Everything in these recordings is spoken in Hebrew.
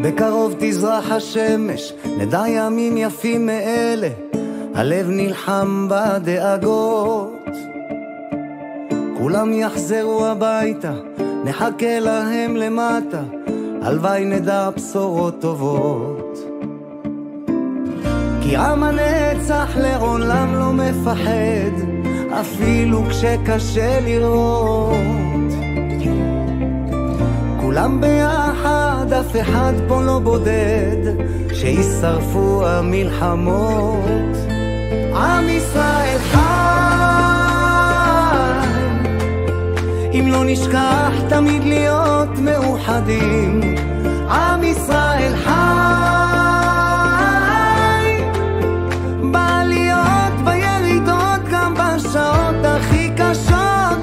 בקרוב תזרח השמש, נדע ימים יפים מאלה, הלב נלחם בדאגות. כולם יחזרו הביתה, נחכה להם למטה, הלוואי נדע בשורות טובות. כי עם הנצח לעולם לא מפחד, אפילו כשקשה לראות. כולם ביחד, אף אחד פה לא בודד, שישרפו המלחמות. עם ישראל חי, אם לא נשכח תמיד להיות מאוחדים. עם ישראל חי, בעליות בירידות, גם בשעות הכי קשות.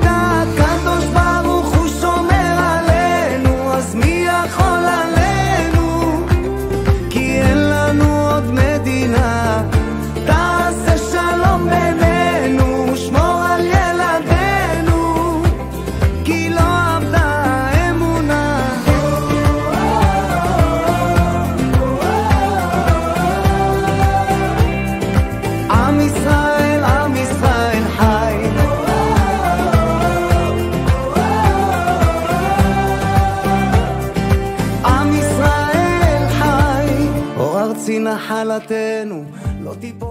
הקדוש ברוך הוא שומר עלינו, אז מי יכול עלינו? כי אין לנו עוד מדינה. תעשה שלום בינינו, שמור על ילדינו, כי לא אבדה האמונה. עם ישראל, עם ישראל חי. עם ישראל חי, אור ארצי נחלתנו, לא תיפול